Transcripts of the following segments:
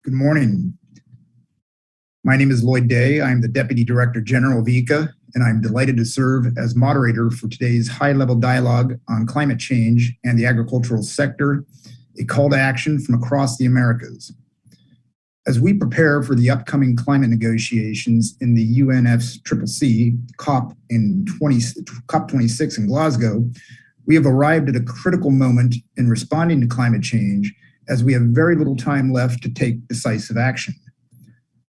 Good morning. My name is Lloyd Day. I'm the Deputy Director General of ICA, and I'm delighted to serve as moderator for today's high-level dialogue on climate change and the agricultural sector, a call to action from across the Americas. As we prepare for the upcoming climate negotiations in the UNFCCC COP26 in Glasgow, we have arrived at a critical moment in responding to climate change as we have very little time left to take decisive action.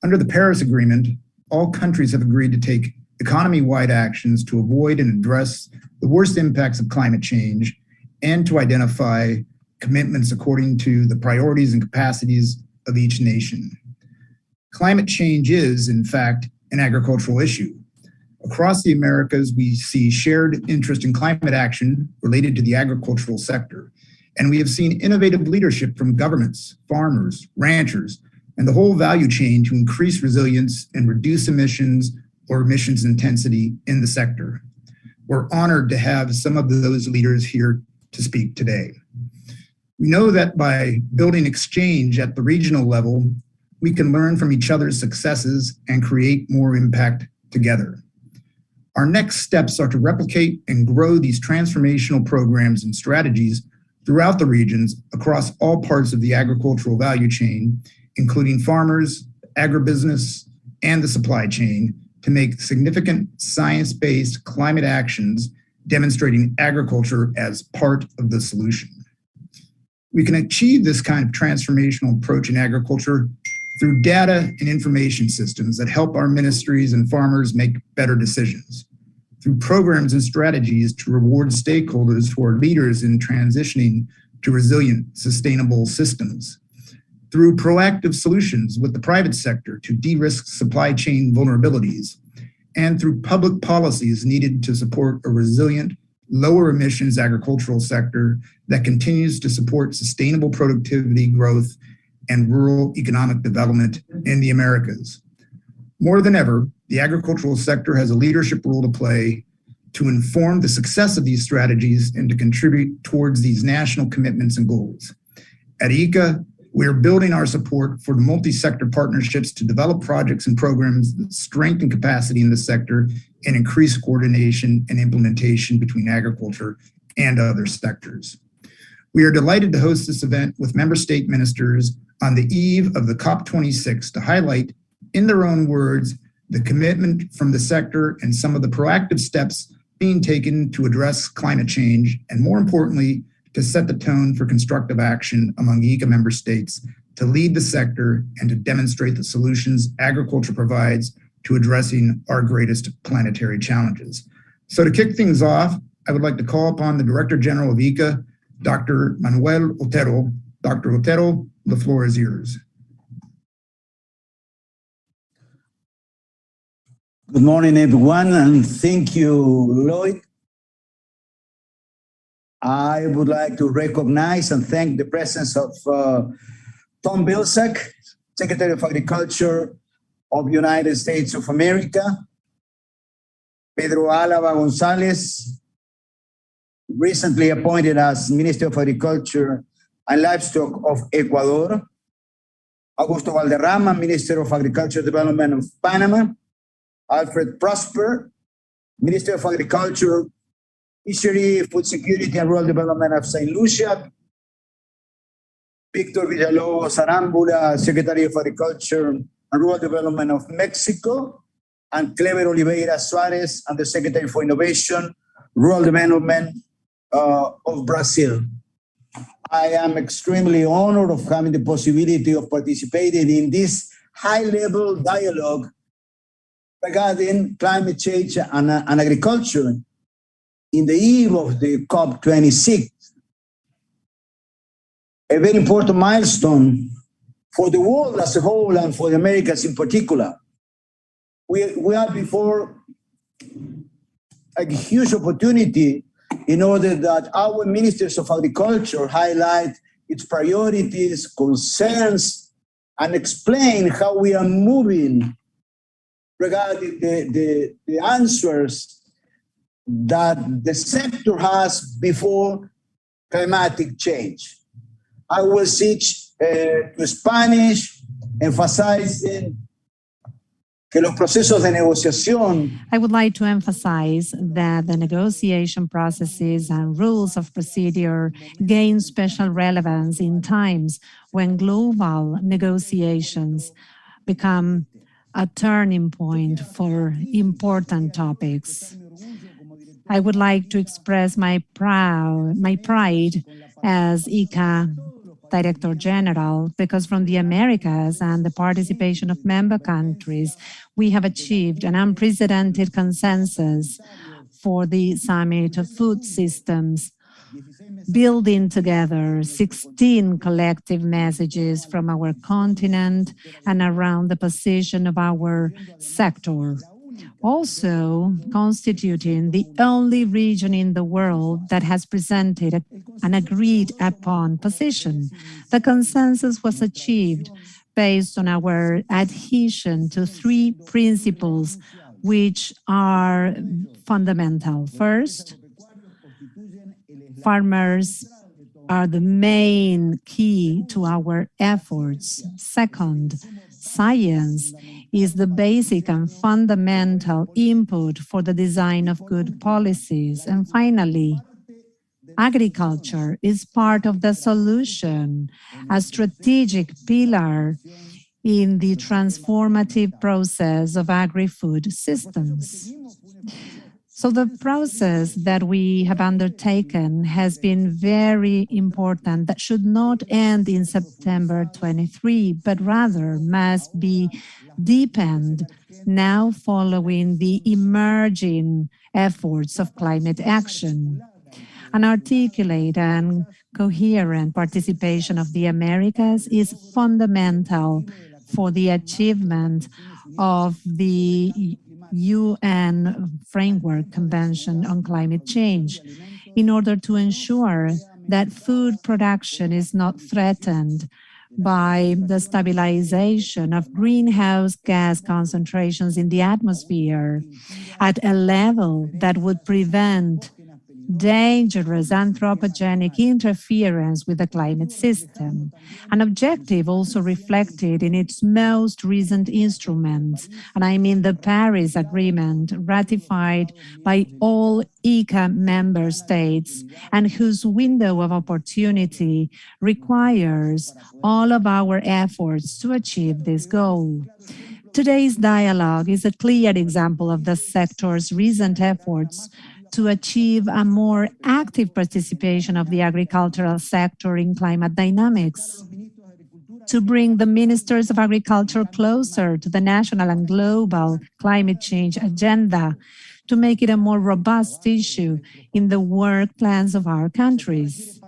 Under the Paris Agreement, all countries have agreed to take economy-wide actions to avoid and address the worst impacts of climate change and to identify commitments according to the priorities and capacities of each nation. Climate change is, in fact, an agricultural issue. Across the Americas, we see shared interest in climate action related to the agricultural sector, and we have seen innovative leadership from governments, farmers, ranchers, and the whole value chain to increase resilience and reduce emissions or emissions intensity in the sector. We're honored to have some of those leaders here to speak today. We know that by building exchange at the regional level, we can learn from each other's successes and create more impact together. Our next steps are to replicate and grow these transformational programs and strategies throughout the regions across all parts of the agricultural value chain, including farmers, agribusiness, and the supply chain, to make significant science-based climate actions demonstrating agriculture as part of the solution. We can achieve this kind of transformational approach in agriculture through data and information systems that help our ministries and farmers make better decisions, through programs and strategies to reward stakeholders who are leaders in transitioning to resilient, sustainable systems, through proactive solutions with the private sector to de-risk supply chain vulnerabilities, and through public policies needed to support a resilient, lower emissions agricultural sector that continues to support sustainable productivity growth and rural economic development in the Americas. More than ever, the agricultural sector has a leadership role to play to inform the success of these strategies and to contribute towards these national commitments and goals. At ICA, we are building our support for the multi-sector partnerships to develop projects and programs that strengthen capacity in the sector and increase coordination and implementation between agriculture and other sectors. We are delighted to host this event with member state ministers on the eve of the COP26 to highlight, in their own words, the commitment from the sector and some of the proactive steps being taken to address climate change, and more importantly, to set the tone for constructive action among ICA member states to lead the sector and to demonstrate the solutions agriculture provides to addressing our greatest planetary challenges. So to kick things off, I would like to call upon the Director General of ICA, Dr. Manuel Otero. Dr. Otero, the floor is yours. Good morning, everyone, and thank you, Lloyd. I would like to recognize and thank the presence of Tom Vilsack, Secretary of Agriculture of the United States of America, Pedro Álava González, recently appointed as Minister of Agriculture and Livestock of Ecuador, Augusto Valderrama, Minister of Agriculture Development of Panama, Alfred Prosper, Minister of Agriculture, Fishery, Food Security and Rural Development of St. Lucia, Victor Villalobos Arambula, Secretary of Agriculture and Rural Development of Mexico, and Clever Oliveira Suarez, and the Secretary for Innovation, Rural Development of Brazil. I am extremely honored of having the possibility of participating in this high-level dialogue regarding climate change and agriculture in the eve of the COP26, a very important milestone for the world as a whole and for the Americas in particular. We are before a huge opportunity in order that our ministers of agriculture highlight its priorities, concerns, and explain how we are moving regarding the answers that the sector has before climatic change. I will switch to Spanish emphasizing que los procesos de negociación I would like to emphasize that the negotiation processes and rules of procedure gain special relevance in times when global negotiations become a turning point for important topics. I would like to express my pride as ICA Director General, because from the Americas and the participation of member countries, we have achieved an unprecedented consensus for the Summit of Food Systems, building together 16 collective messages from our continent and around the position of our sector, also constituting the only region in the world that has presented an agreed upon position. The consensus was achieved based on our adhesion to three principles which are fundamental. First, farmers are the main key to our efforts. Second, science is the basic and fundamental input for the design of good policies. And finally, agriculture is part of the solution, a strategic pillar in the transformative process of agri-food systems. So the process that we have undertaken has been very important. That should not end in September 23, but rather must be deepened now following the emerging efforts of climate action. An articulate and coherent participation of the Americas is fundamental for the achievement of the UN Framework Convention on Climate Change, in order to ensure that food production is not threatened by the stabilization of greenhouse gas concentrations in the atmosphere at a level that would prevent dangerous anthropogenic interference with the climate system, an objective also reflected in its most recent instruments, and I mean the Paris Agreement, ratified by all ICA member states, and whose window of opportunity requires all of our efforts to achieve this goal. Today's dialogue is a clear example of the sector's recent efforts to achieve a more active participation of the agricultural sector in climate dynamics, to bring the ministers of agriculture closer to the national and global climate change agenda, to make it a more robust issue in the work plans of our countries.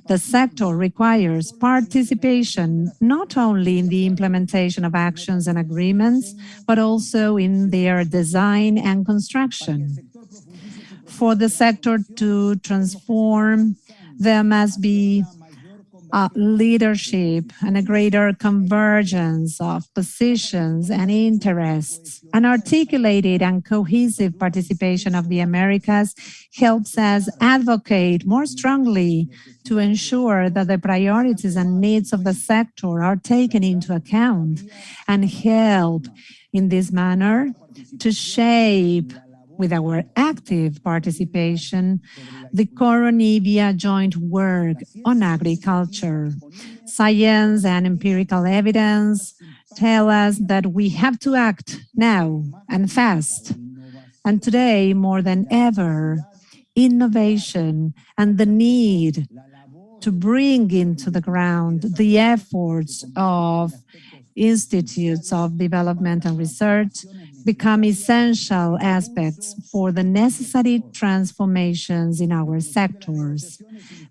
The sector requires participation not only in the implementation of actions and agreements, but also in their design and construction. For the sector to transform, there must be leadership and a greater convergence of positions and interests. An articulated and cohesive participation of the Americas helps us advocate more strongly to ensure that the priorities and needs of the sector are taken into account, and help in this manner to shape, with our active participation, the Coronivia joint work on agriculture. Science and empirical evidence tell us that we have to act now and fast. And today, more than ever, innovation and the need to bring into the ground the efforts of institutes of development and research become essential aspects for the necessary transformations in our sectors.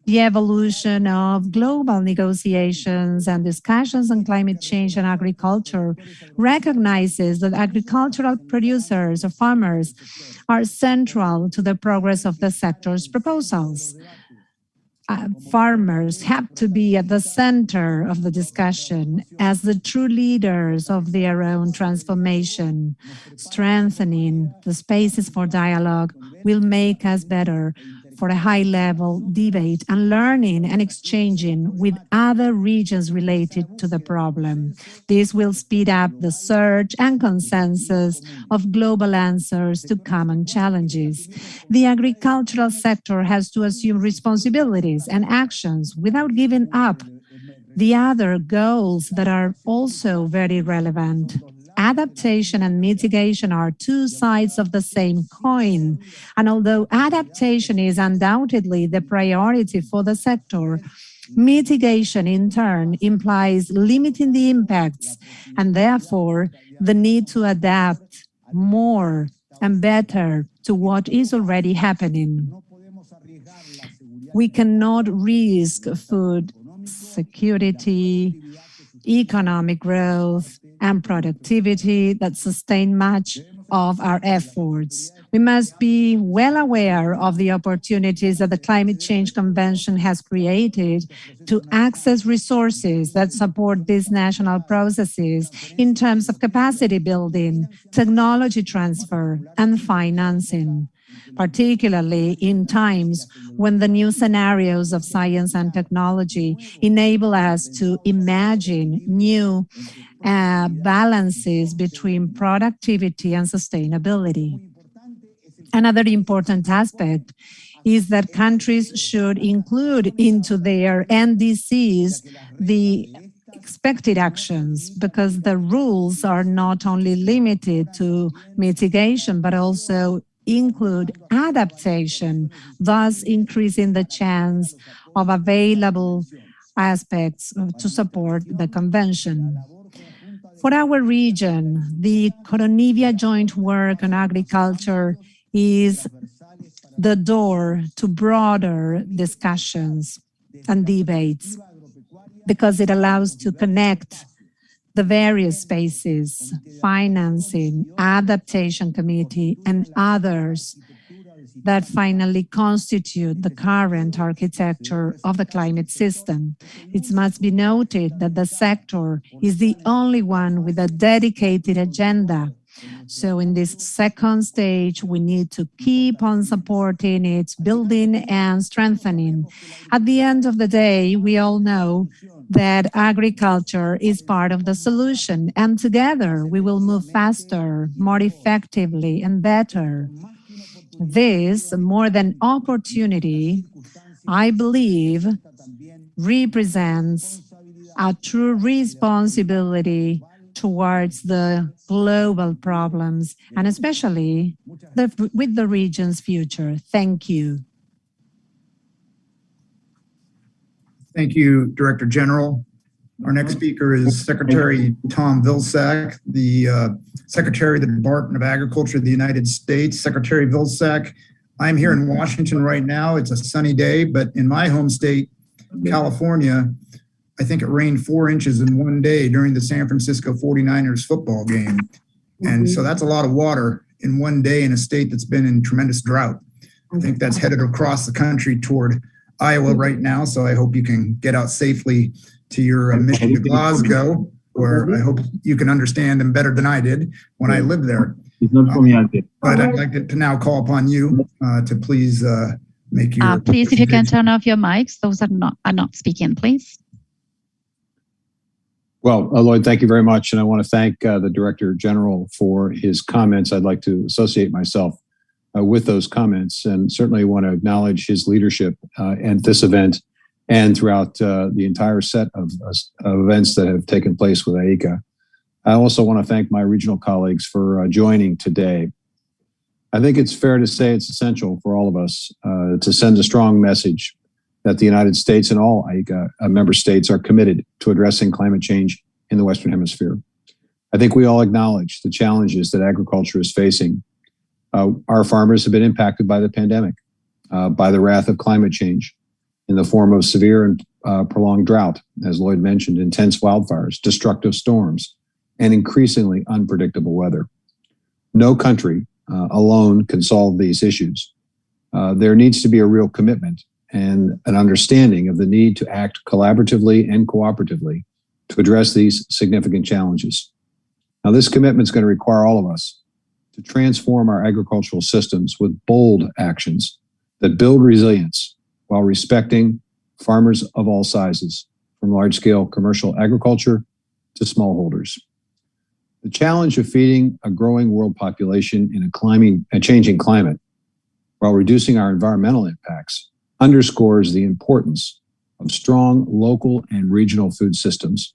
The evolution of global negotiations and discussions on climate change and agriculture recognizes that agricultural producers or farmers are central to the progress of the sector's proposals. Farmers have to be at the center of the discussion as the true leaders of their own transformation. Strengthening the spaces for dialogue will make us better for a high-level debate and learning and exchanging with other regions related to the problem. This will speed up the search and consensus of global answers to common challenges. The agricultural sector has to assume responsibilities and actions without giving up the other goals that are also very relevant. Adaptation and mitigation are two sides of the same coin. And although adaptation is undoubtedly the priority for the sector, mitigation in turn implies limiting the impacts and therefore the need to adapt more and better to what is already happening. We cannot risk food security, economic growth, and productivity that sustain much of our efforts. We must be well aware of the opportunities that the Climate Change Convention has created to access resources that support these national processes in terms of capacity building, technology transfer, and financing, particularly in times when the new scenarios of science and technology enable us to imagine new balances between productivity and sustainability. Another important aspect is that countries should include into their NDCs the expected actions, because the rules are not only limited to mitigation, but also include adaptation, thus increasing the chance of available aspects to support the convention. For our region, the Coronivia joint work on agriculture is the door to broader discussions and debates, because it allows to connect the various spaces, financing, adaptation committee, and others that finally constitute the current architecture of the climate system. It must be noted that the sector is the only one with a dedicated agenda. So in this second stage, we need to keep on supporting its building and strengthening. At the end of the day, we all know that agriculture is part of the solution, and together we will move faster, more effectively, and better. This, more than opportunity, I believe, represents a true responsibility towards the global problems, and especially with the region's future. Thank you. Thank you, Director General. Our next speaker is Secretary Tom Vilsack, the Secretary of the Department of Agriculture of the United States. Secretary Vilsack, I'm here in Washington right now. It's a sunny day, but in my home state, California, I think it rained 4 inches in one day during the San Francisco 49ers football game. And so that's a lot of water in one day in a state that's been in tremendous drought. I think that's headed across the country toward Iowa right now. So I hope you can get out safely to your mission to Glasgow, where I hope you can understand them better than I did when I lived there. But I'd like to now call upon you to please make your... Please, if you can turn off your mics, those are not speaking, please. Well, Lloyd, thank you very much. And I want to thank the Director General for his comments. I'd like to associate myself with those comments, and certainly want to acknowledge his leadership at this event and throughout the entire set of events that have taken place with AICA. I also want to thank my regional colleagues for joining today. I think it's fair to say it's essential for all of us to send a strong message that the United States and all AICA member states are committed to addressing climate change in the Western Hemisphere. I think we all acknowledge the challenges that agriculture is facing. Our farmers have been impacted by the pandemic, by the wrath of climate change in the form of severe and prolonged drought, as Lloyd mentioned, intense wildfires, destructive storms, and increasingly unpredictable weather. No country alone can solve these issues. There needs to be a real commitment and an understanding of the need to act collaboratively and cooperatively to address these significant challenges. Now, this commitment is going to require all of us to transform our agricultural systems with bold actions that build resilience while respecting farmers of all sizes, from large-scale commercial agriculture to smallholders. The challenge of feeding a growing world population in a changing climate while reducing our environmental impacts underscores the importance of strong local and regional food systems,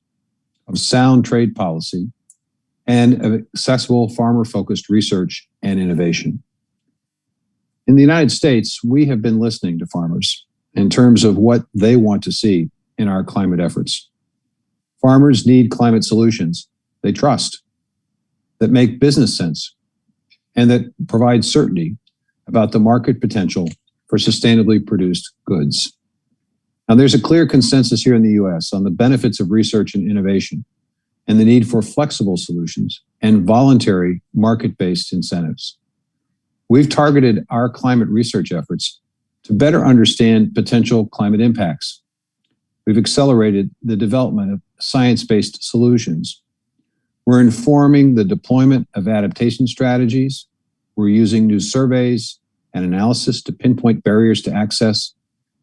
of sound trade policy, and of accessible farmer-focused research and innovation. In the United States, we have been listening to farmers in terms of what they want to see in our climate efforts. Farmers need climate solutions they trust, that make business sense, and that provide certainty about the market potential for sustainably produced goods. Now, there's a clear consensus here in the US on the benefits of research and innovation and the need for flexible solutions and voluntary market-based incentives. We've targeted our climate research efforts to better understand potential climate impacts. We've accelerated the development of science-based solutions. We're informing the deployment of adaptation strategies. We're using new surveys and analysis to pinpoint barriers to access.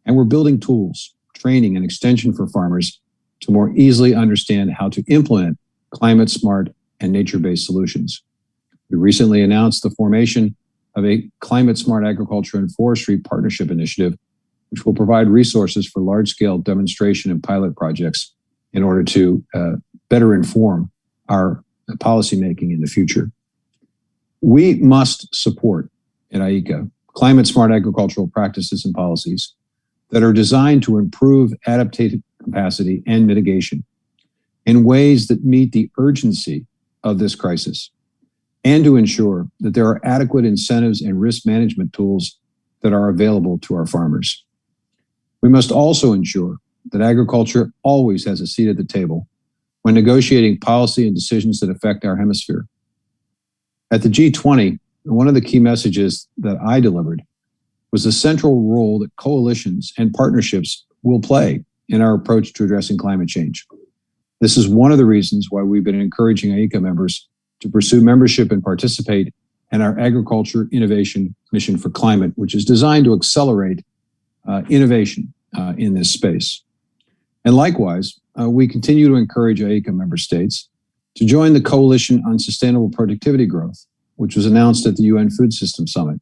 And we're building tools, training, and extension for farmers to more easily understand how to implement climate-smart and nature-based solutions. We recently announced the formation of a climate-smart agriculture and forestry partnership initiative, which will provide resources for large-scale demonstration and pilot projects in order to better inform our policymaking in the future. We must support at IECA climate-smart agricultural practices and policies that are designed to improve adaptive capacity and mitigation in ways that meet the urgency of this crisis, and to ensure that there are adequate incentives and risk management tools that are available to our farmers. We must also ensure that agriculture always has a seat at the table when negotiating policy and decisions that affect our hemisphere. At the G20, one of the key messages that I delivered was the central role that coalitions and partnerships will play in our approach to addressing climate change. This is one of the reasons why we've been encouraging IECA members to pursue membership and participate in our Agriculture Innovation Mission for Climate, which is designed to accelerate innovation in this space. And likewise, we continue to encourage IECA member states to join the Coalition on Sustainable Productivity Growth, which was announced at the UN Food Systems Summit.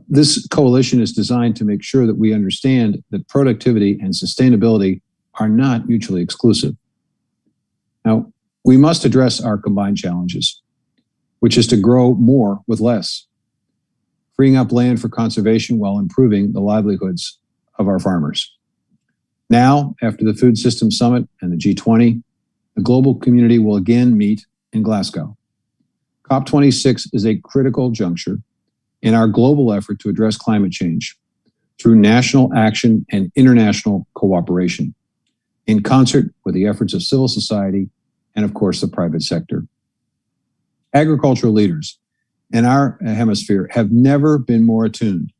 This coalition is designed to make sure that we understand that productivity and sustainability are not mutually exclusive. Now, we must address our combined challenges, which is to grow more with less, freeing up land for conservation while improving the livelihoods of our farmers. Now, after the Food Systems Summit and the G20, the global community will again meet in Glasgow. COP26 is a critical juncture in our global effort to address climate change through national action and international cooperation, in concert with the efforts of civil society and, of course, the private sector. Agricultural leaders in our hemisphere have never been more attuned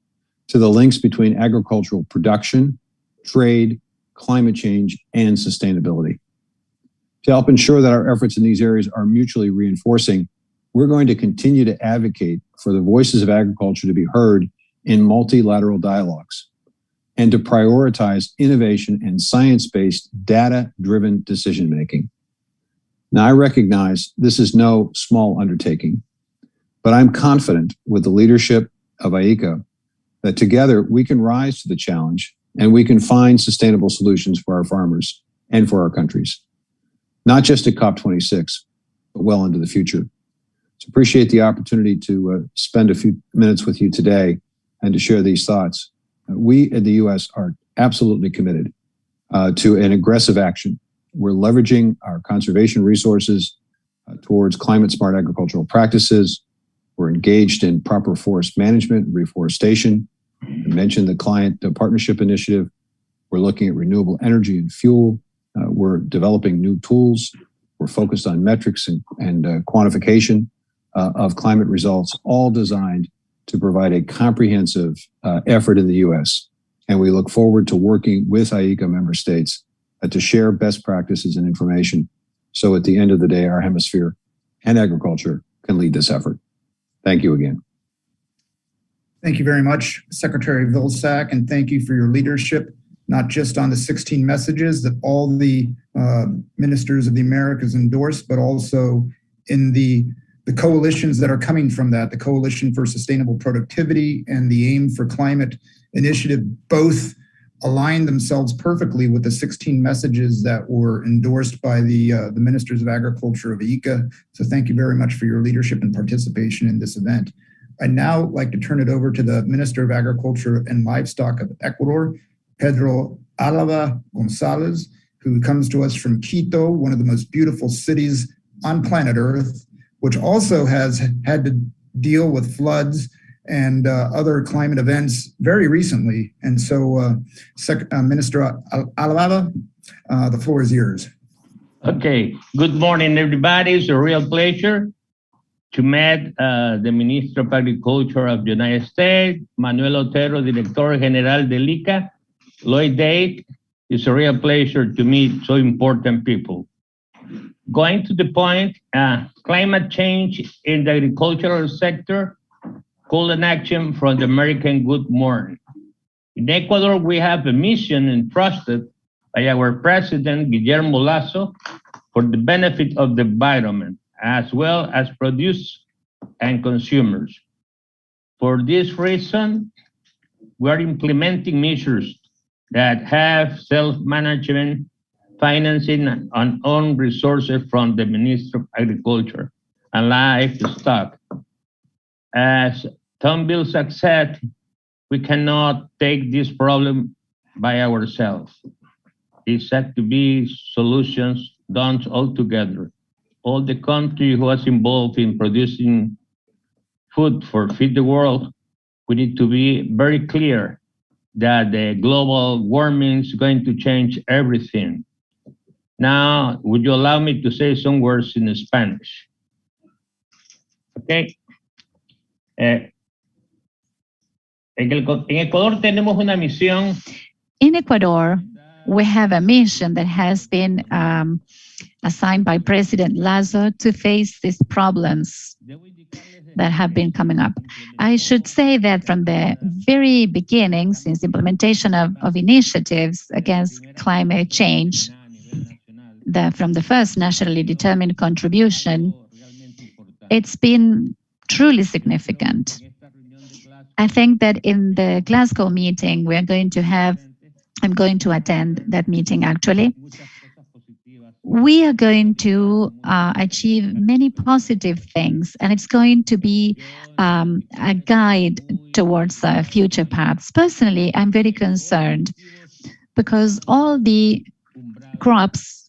to the links between agricultural production, trade, climate change, and sustainability. To help ensure that our efforts in these areas are mutually reinforcing, we're going to continue to advocate for the voices of agriculture to be heard in multilateral dialogues and to prioritize innovation and science-based, data-driven decision-making. Now, I recognize this is no small undertaking, but I'm confident with the leadership of IECA that together we can rise to the challenge and we can find sustainable solutions for our farmers and for our countries, not just at COP26, but well into the future. So appreciate the opportunity to spend a few minutes with you today and to share these thoughts. We in the U.S. are absolutely committed to an aggressive action. We're leveraging our conservation resources towards climate-smart agricultural practices. We're engaged in proper forest management and reforestation. I mentioned the Client Partnership Initiative. We're looking at renewable energy and fuel. We're developing new tools. We're focused on metrics and quantification of climate results, all designed to provide a comprehensive effort in the U.S. And we look forward to working with IECA member states to share best practices and information. So at the end of the day, our hemisphere and agriculture can lead this effort. Thank you again. Thank you very much, Secretary Vilsack, and thank you for your leadership, not just on the 16 messages that all the ministers of the Americas endorsed, but also in the coalitions that are coming from that, the Coalition for Sustainable Productivity and the Aim for Climate Initiative, both align themselves perfectly with the 16 messages that were endorsed by the Ministers of Agriculture of ICA. So thank you very much for your leadership and participation in this event. I'd now like to turn it over to the Minister of Agriculture and Livestock of Ecuador, Pedro Alava Gonzalez, who comes to us from Quito, one of the most beautiful cities on planet Earth, which also has had to deal with floods and other climate events very recently. And so, Minister Alava, the floor is yours. Okay, good morning, everybody. It's a real pleasure to meet the Minister of Agriculture of the United States, Manuel Otero, Director General del ICA, Lloyd Date. It's a real pleasure to meet so important people. Going to the point, climate change in the agricultural sector, call an action from the American Good Morning. In Ecuador, we have a mission entrusted by our President, Guillermo Lasso, for the benefit of the environment, as well as produce and consumers. For this reason, we are implementing measures that have self-management, financing, and own resources from the Ministry of Agriculture and Livestock. As Tom Vilsack said, we cannot take this problem by ourselves. It's had to be solutions done all together. All the country who was involved in producing food for feed the world, we need to be very clear that the global warming is going to change everything. Now, would you allow me to say some words in Spanish? Okay. En Ecuador tenemos una misión. In Ecuador, we have a mission that has been assigned by President Lasso to face these problems that have been coming up. I should say that from the very beginning, since the implementation of initiatives against climate change, from the first nationally determined contribution, it's been truly significant. I think that in the Glasgow meeting, I'm going to attend that meeting actually. We are going to achieve many positive things, and it's going to be a guide towards future paths. Personally, I'm very concerned because all the crops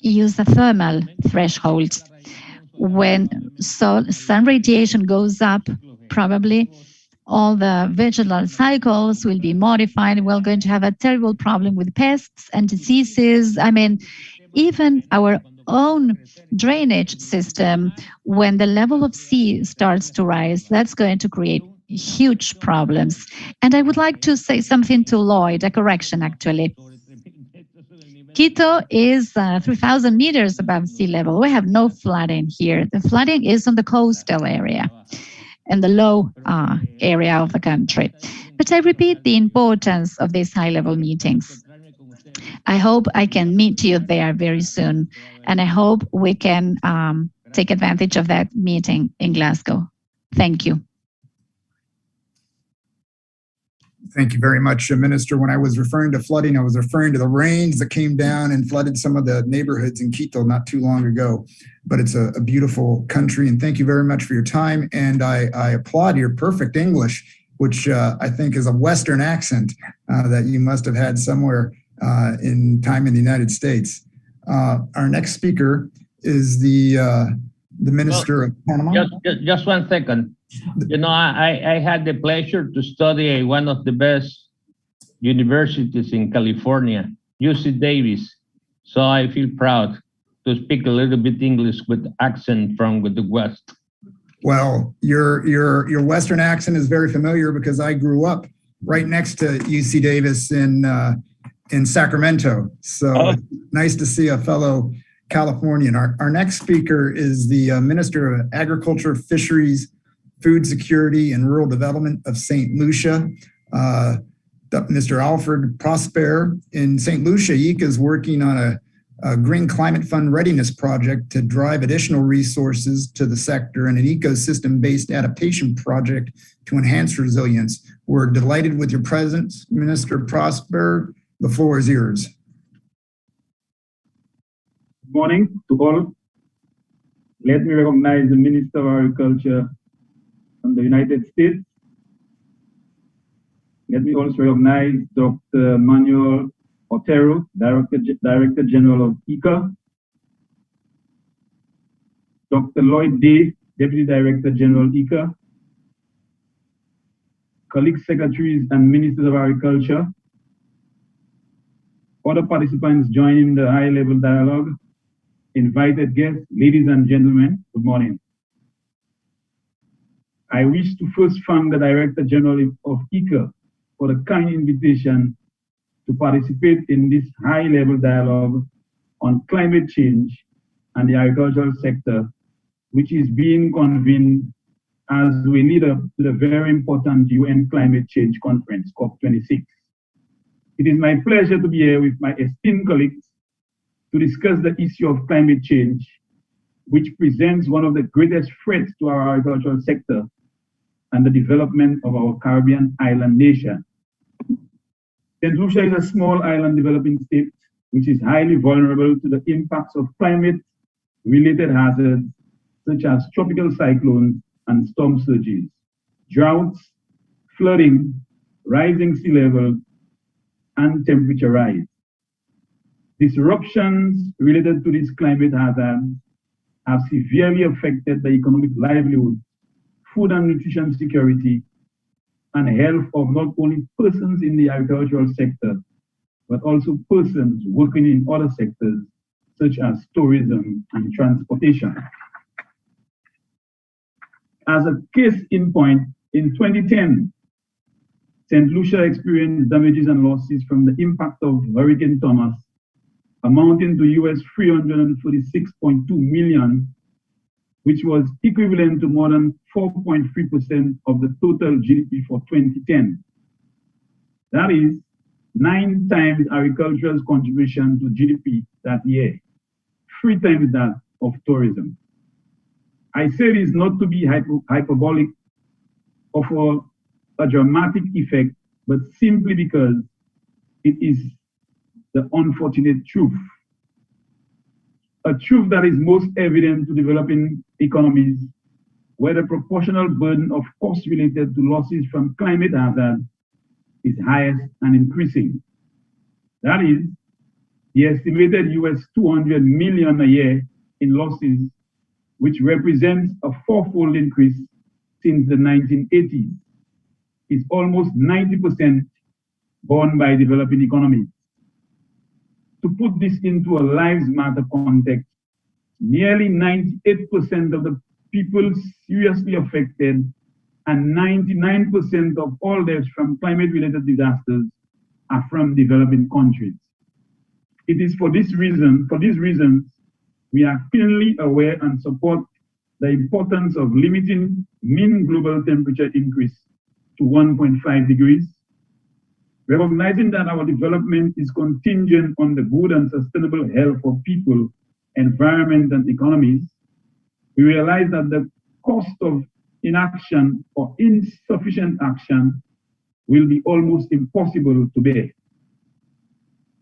use a thermal threshold. When sun radiation goes up, probably all the vegetal cycles will be modified. We're going to have a terrible problem with pests and diseases. I mean, even our own drainage system, when the level of sea starts to rise, that's going to create huge problems. And I would like to say something to Lloyd, a correction actually. Quito is 3,000 meters above sea level. We have no flooding here. The flooding is on the coastal area and the low area of the country. But I repeat the importance of these high-level meetings. I hope I can meet you there very soon, and I hope we can take advantage of that meeting in Glasgow. Thank you. Thank you very much, Minister. When I was referring to flooding, I was referring to the rains that came down and flooded some of the neighborhoods in Quito not too long ago. But it's a beautiful country, and thank you very much for your time. And I applaud your perfect English, which I think is a Western accent that you must have had somewhere in time in the United States. Our next speaker is the Minister of Panama. Just 1 second. You know, I had the pleasure to study at one of the best universities in California, UC Davis. So I feel proud to speak a little bit English with accent from the West. Well, your Western accent is very familiar because I grew up right next to UC Davis in Sacramento. So It's nice to see a fellow Californian. Our next speaker is the Minister of Agriculture, Fisheries, Food Security and Rural Development of St. Lucia, Mr. Alfred Prosper. In St. Lucia, ICA is working on a Green Climate Fund Readiness Project to drive additional resources to the sector and an ecosystem-based adaptation project to enhance resilience. We're delighted with your presence, Minister Prosper. The floor is yours. Good morning to all. Let me recognize the Minister of Agriculture from the United States. Let me also recognize Dr. Manuel Otero, Director General of ICA, Dr. Lloyd Day, Deputy Director General ICA, colleague secretaries and ministers of agriculture, other participants joining the high-level dialogue, invited guests, ladies and gentlemen, good morning. I wish to first thank the Director General of ICA for the kind invitation to participate in this high-level dialogue on climate change and the agricultural sector, which is being convened as we lead up to the very important UN Climate Change Conference, COP26. It is my pleasure to be here with my esteemed colleagues to discuss the issue of climate change, which presents one of the greatest threats to our agricultural sector and the development of our Caribbean island nation. St. Lucia is a small island developing state which is highly vulnerable to the impacts of climate-related hazards such as tropical cyclones and storm surges, droughts, flooding, rising sea level, and temperature rise. Disruptions related to these climate hazards have severely affected the economic livelihood, food and nutrition security, and health of not only persons in the agricultural sector, but also persons working in other sectors, such as tourism and transportation. As a case in point, in 2010, St. Lucia experienced damages and losses from the impact of Hurricane Thomas, amounting to US $346.2 million, which was equivalent to more than 4.3% of the total GDP for 2010. That is 9 times agriculture's contribution to GDP that year, 3 times that of tourism. I say this not to be hyperbolic or for a dramatic effect, but simply because it is the unfortunate truth. A truth that is most evident to developing economies, where the proportional burden of costs related to losses from climate hazard is highest and increasing. That is, the estimated US $200 million a year in losses, which represents a 4-fold increase since the 1980s, is almost 90% borne by developing economies. To put this into a Lives Matter context, nearly 98% of the people seriously affected and 99% of all deaths from climate-related disasters are from developing countries. It is for these reasons, we are keenly aware and support the importance of limiting mean global temperature increase to 1.5 degrees, recognizing that our development is contingent on the good and sustainable health of people, environment, and economies. We realize that the cost of inaction or insufficient action will be almost impossible to bear.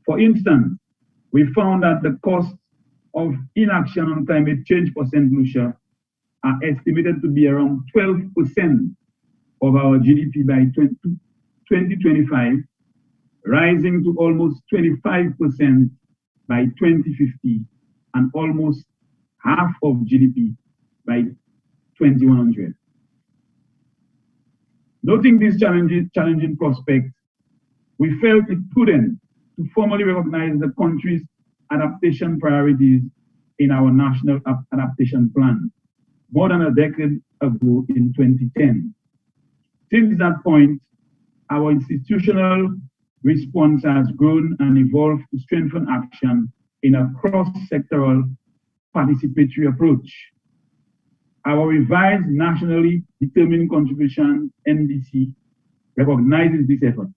For instance, we found that the cost of inaction on climate change for St. Lucia are estimated to be around 12% of our GDP by 2025, rising to almost 25% by 2050, and almost half of GDP by 2100. Noting these challenging prospects, we felt it prudent to formally recognize the country's adaptation priorities in our National Adaptation Plan, more than a decade ago in 2010. Since that point, our institutional response has grown and evolved to strengthen action in a cross-sectoral participatory approach. Our revised nationally determined contribution NDC recognizes this effort.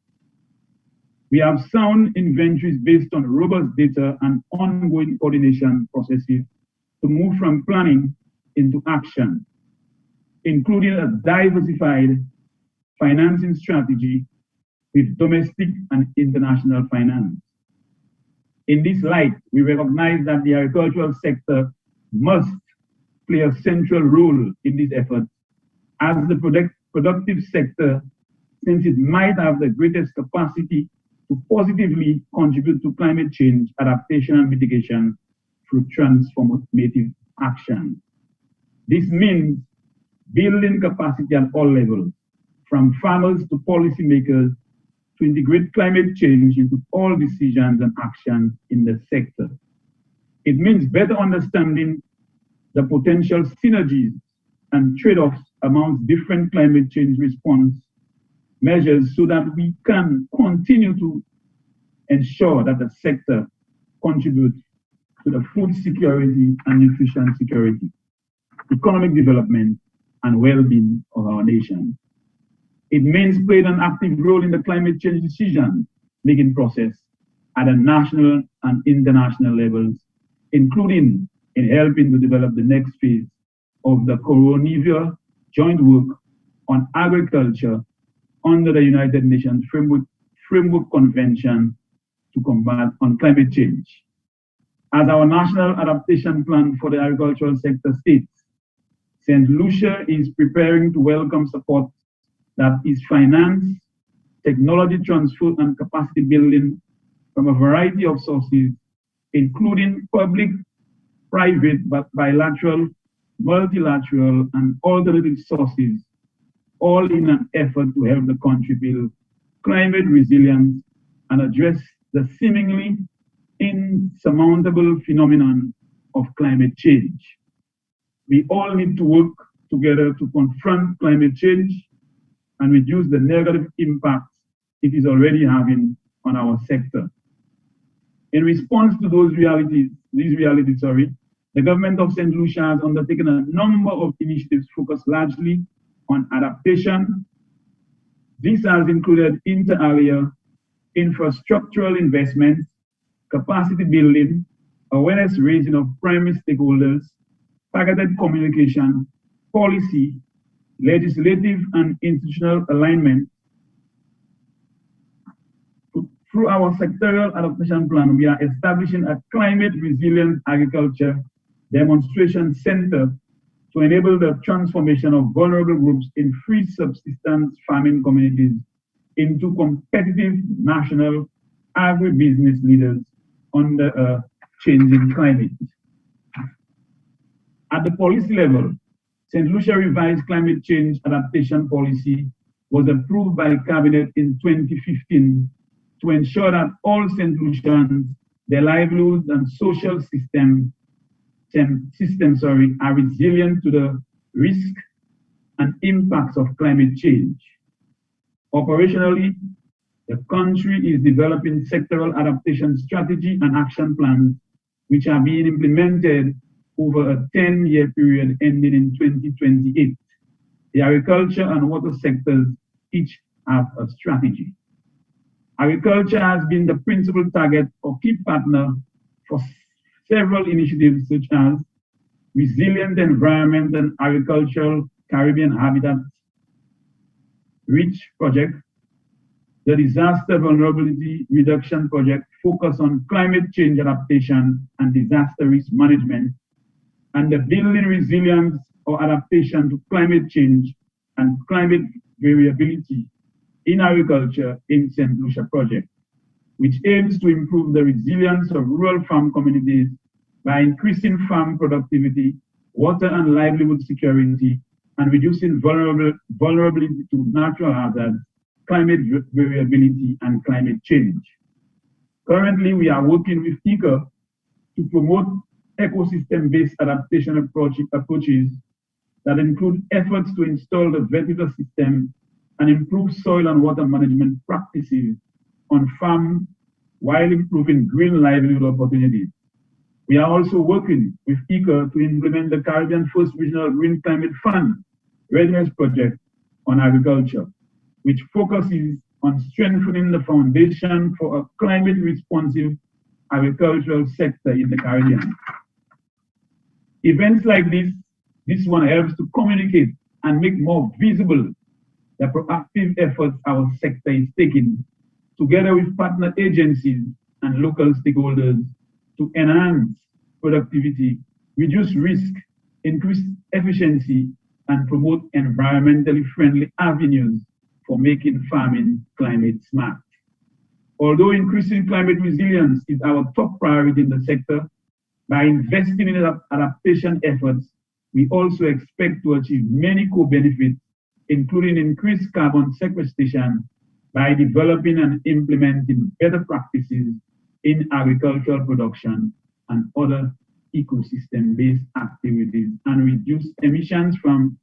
We have sound inventories based on robust data and ongoing coordination processes to move from planning into action, including a diversified financing strategy with domestic and international finance. In this light, we recognize that the agricultural sector must play a central role in this effort as the productive sector, since it might have the greatest capacity to positively contribute to climate change adaptation and mitigation through transformative action. This means building capacity at all levels, from farmers to policymakers, to integrate climate change into all decisions and actions in the sector. It means better understanding the potential synergies and trade-offs amongst different climate change response measures so that we can continue to ensure that the sector contributes to the food security and nutrition security, economic development, and well-being of our nation. It means playing an active role in the climate change decision-making process at a national and international levels, including in helping to develop the next phase of the Coronivia joint work on agriculture under the United Nations Framework Convention to combat on climate change. As our national adaptation plan for the agricultural sector states, St. Lucia is preparing to welcome support that is finance, technology transfer, and capacity building from a variety of sources, including public, private, but bilateral, multilateral, and alternative sources, all in an effort to help the country build climate resilience and address the seemingly insurmountable phenomenon of climate change. We all need to work together to confront climate change and reduce the negative impacts it is already having on our sector. In response to these realities, the government of St. Lucia has undertaken a number of initiatives focused largely on adaptation. This has included inter alia infrastructural investments, capacity building, awareness raising of primary stakeholders, targeted communication, policy, legislative and institutional alignment. Through our sectorial adaptation plan, we are establishing a climate resilient agriculture demonstration center to enable the transformation of vulnerable groups in free subsistence farming communities into competitive national agribusiness leaders under a changing climate. At the policy level, St. Lucia revised climate change adaptation policy was approved by Cabinet in 2015 to ensure that all St. Lucians, their livelihoods and social systems are resilient to the risk and impacts of climate change. Operationally, the country is developing sectoral adaptation strategy and action plans, which are being implemented over a 10-year period ending in 2028. The agriculture and water sectors each have a strategy. Agriculture has been the principal target or key partner for several initiatives such as Resilient Environment and Agricultural Caribbean Habitat REACH project, the Disaster Vulnerability Reduction project focused on climate change adaptation and disaster risk management, and the Building Resilience or Adaptation to Climate Change and Climate Variability in Agriculture in St. Lucia project, which aims to improve the resilience of rural farm communities by increasing farm productivity, water and livelihood security, and reducing vulnerability to natural hazards, climate variability, and climate change. Currently, we are working with ECA to promote ecosystem-based adaptation approaches that include efforts to install the vertical system and improve soil and water management practices on farm while improving green livelihood opportunities. We are also working with ICA to implement the Caribbean First Regional Green Climate Fund readiness project on agriculture, which focuses on strengthening the foundation for a climate responsive agricultural sector in the Caribbean. Events like this one helps to communicate and make more visible the proactive efforts our sector is taking, together with partner agencies and local stakeholders, to enhance productivity, reduce risk, increase efficiency, and promote environmentally friendly avenues for making farming climate smart. Although increasing climate resilience is our top priority in the sector, by investing in adaptation efforts, we also expect to achieve many co-benefits, including increased carbon sequestration by developing and implementing better practices in agricultural production and other ecosystem-based activities, and reduce emissions from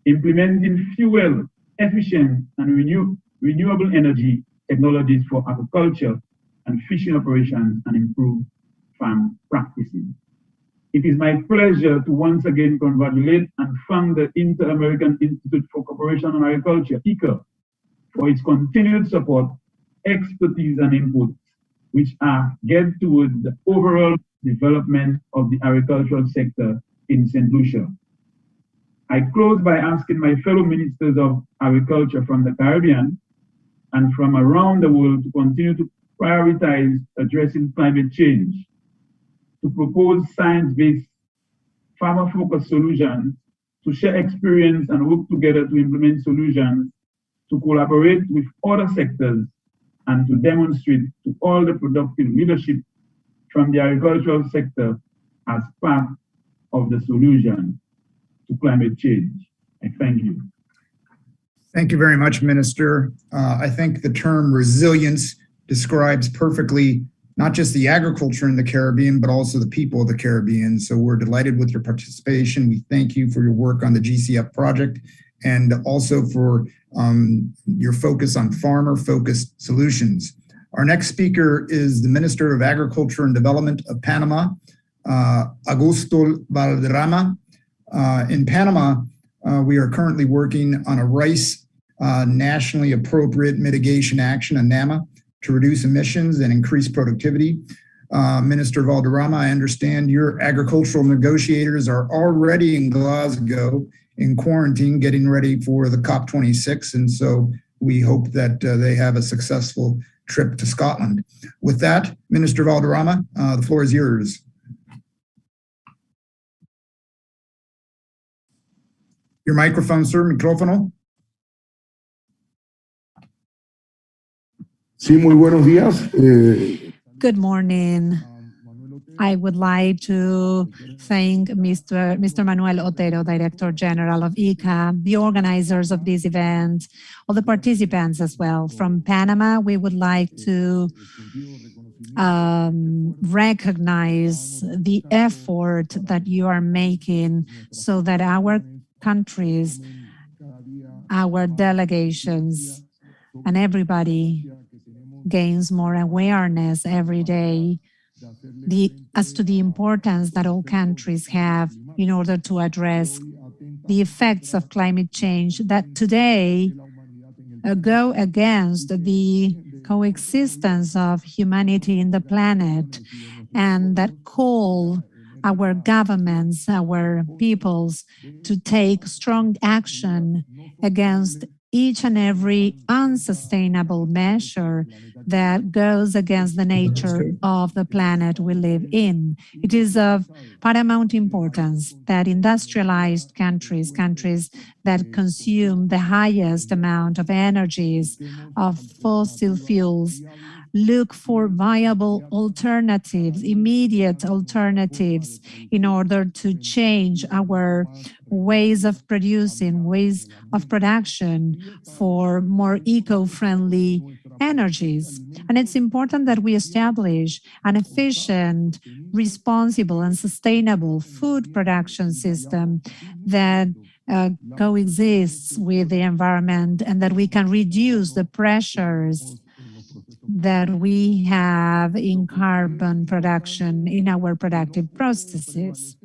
implementing fuel efficient and renewable energy technologies for agriculture and fishing operations and improve farm practices. It is my pleasure to once again congratulate and thank the Inter-American Institute for Cooperation on Agriculture, ICA, for its continued support, expertise, and input, which are geared towards the overall development of the agricultural sector in St. Lucia. I close by asking my fellow ministers of agriculture from the Caribbean and from around the world to continue to prioritize addressing climate change, to propose science-based, farmer-focused solutions, to share experience and work together to implement solutions, to collaborate with other sectors, and to demonstrate to all the productive leadership from the agricultural sector as part of the solution to climate change. I thank you. Thank you very much, Minister. I think the term resilience describes perfectly not just the agriculture in the Caribbean, but also the people of the Caribbean. So we're delighted with your participation. We thank you for your work on the GCF project and also for your focus on farmer-focused solutions. Our next speaker is the Minister of Agriculture and Development of Panama, Augusto Valderrama. In Panama, we are currently working on a rice nationally appropriate mitigation action, a NAMA, to reduce emissions and increase productivity. Minister Valderrama, I understand your agricultural negotiators are already in Glasgow in quarantine, getting ready for the COP26, and so we hope that they have a successful trip to Scotland. With that, Minister Valderrama, the floor is yours. Your microphone, sir, micrófono. Sí, muy buenos días. Good morning. I would like to thank Mr. Manuel Otero, Director General of ICA, the organizers of this event, all the participants as well. From Panama, we would like to recognize the effort that you are making so that our countries, our delegations, and everybody gains more awareness every day as to the importance that all countries have in order to address the effects of climate change that today go against the coexistence of humanity in the planet, and that call our governments, our peoples, to take strong action against each and every unsustainable measure that goes against the nature of the planet we live in. It is of paramount importance that industrialized countries, countries that consume the highest amount of energies, of fossil fuels, look for viable alternatives, immediate alternatives, in order to change our ways of producing, ways of production for more eco-friendly energies. And it's important that we establish an efficient, responsible, and sustainable food production system that coexists with the environment, and that we can reduce the pressures that we have in carbon production in our productive processes.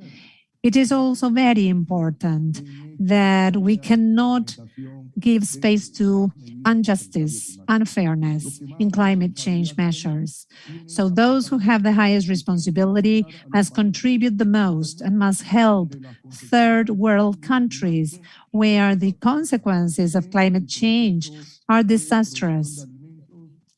It is also very important that we cannot give space to injustice, unfairness in climate change measures. So those who have the highest responsibility must contribute the most and must help third world countries where the consequences of climate change are disastrous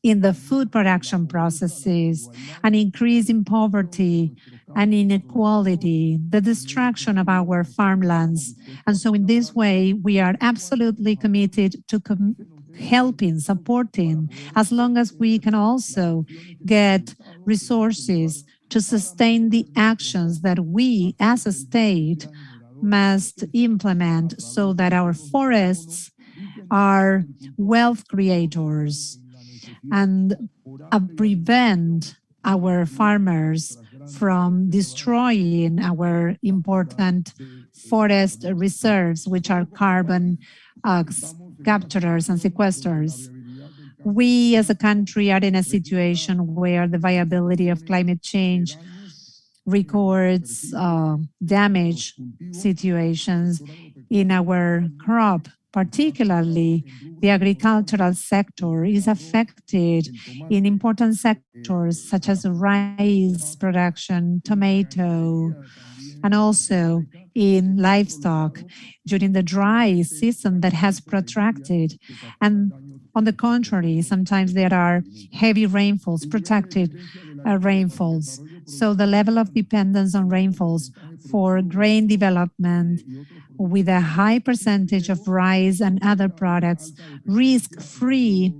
in the food production processes, an increase in poverty and inequality, the destruction of our farmlands. And so in this way, we are absolutely committed to helping, supporting, as long as we can also get resources to sustain the actions that we as a state must implement so that our forests are wealth creators and prevent our farmers from destroying our important forest reserves, which are carbon capturers and sequesters. We as a country are in a situation where the viability of climate change records damage situations in our crop. Particularly, the agricultural sector is affected in important sectors such as rice production, tomato, and also in livestock during the dry season that has protracted. And on the contrary, sometimes there are heavy rainfalls, protracted rainfalls. So the level of dependence on rainfalls for grain development with a high percentage of rice and other products, risk-free,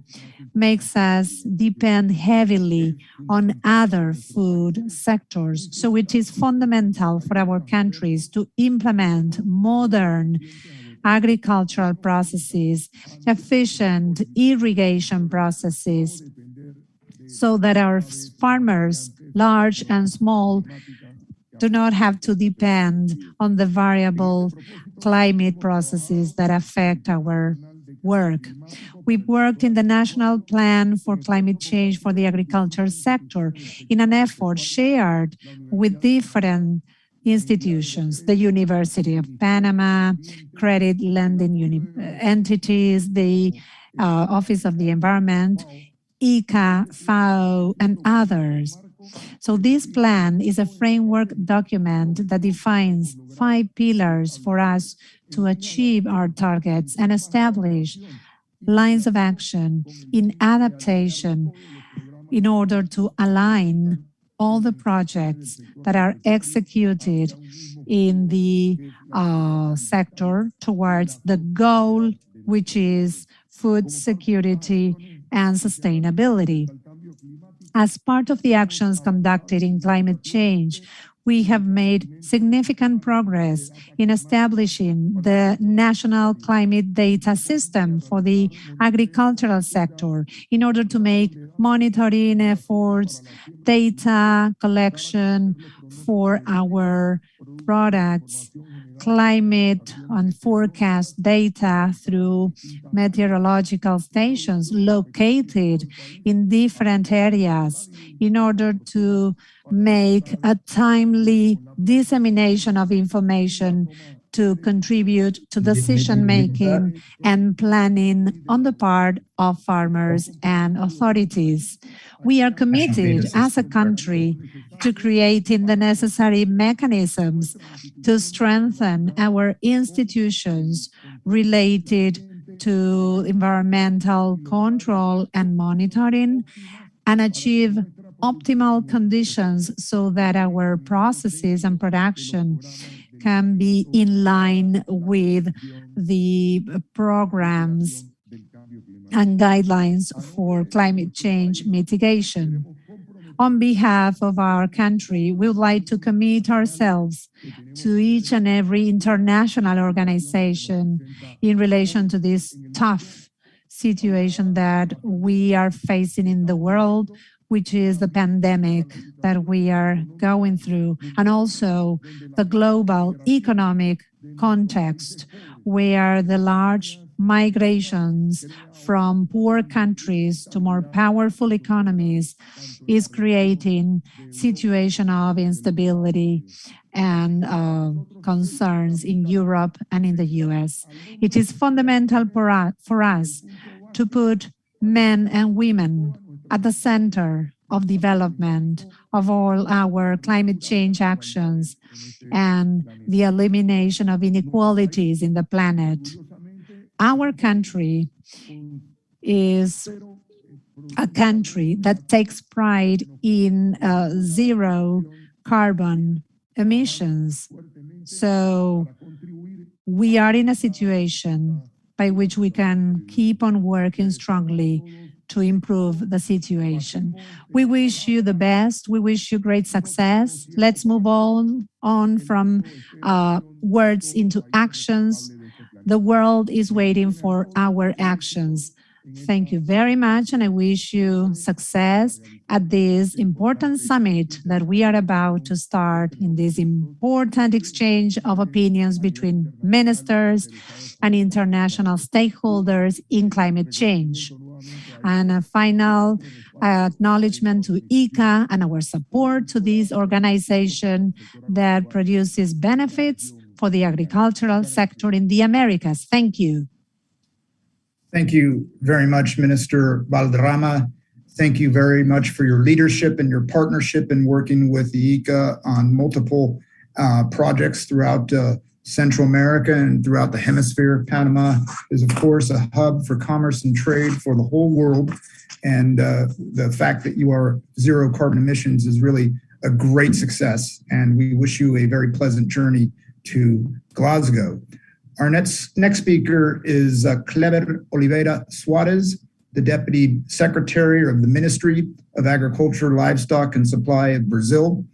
makes us depend heavily on other food sectors. So it is fundamental for our countries to implement modern agricultural processes, efficient irrigation processes, so that our farmers, large and small, do not have to depend on the variable climate processes that affect our work. We've worked in the National Plan for Climate Change for the agriculture sector in an effort shared with different institutions, the University of Panama, credit lending entities, the Office of the Environment, ICA, FAO, and others. So this plan is a framework document that defines 5 pillars for us to achieve our targets and establish lines of action in adaptation in order to align all the projects that are executed in the sector towards the goal, which is food security and sustainability. As part of the actions conducted in climate change, we have made significant progress in establishing the National Climate Data System for the agricultural sector in order to make monitoring efforts, data collection for our products, climate and forecast data through meteorological stations located in different areas in order to make a timely dissemination of information to contribute to decision-making and planning on the part of farmers and authorities. We are committed as a country to creating the necessary mechanisms to strengthen our institutions related to environmental control and monitoring and achieve optimal conditions so that our processes and production can be in line with the programs and guidelines for climate change mitigation. On behalf of our country, we would like to commit ourselves to each and every international organization in relation to this tough situation that we are facing in the world, which is the pandemic that we are going through, and also the global economic context where the large migrations from poor countries to more powerful economies is creating situation of instability and concerns in Europe and in the US. It is fundamental for us to put men and women at the center of development of all our climate change actions and the elimination of inequalities in the planet. Our country is a country that takes pride in zero carbon emissions. So we are in a situation by which we can keep on working strongly to improve the situation. We wish you the best. We wish you great success. Let's move on from words into actions. The world is waiting for our actions. Thank you very much, and I wish you success at this important summit that we are about to start in this important exchange of opinions between ministers and international stakeholders in climate change. And a final acknowledgement to ICA and our support to this organization that produces benefits for the agricultural sector in the Americas. Thank you. Thank you very much, Minister Valderrama. Thank you very much for your leadership and your partnership in working with the ICA on multiple projects throughout Central America and throughout the hemisphere. Panama is, of course, a hub for commerce and trade for the whole world. And the fact that you are zero carbon emissions is really a great success. And we wish you a very pleasant journey to Glasgow. Our next speaker is Cleber Oliveira Suarez, the Deputy Secretary of the Ministry of Agriculture, Livestock and Supply of Brazil.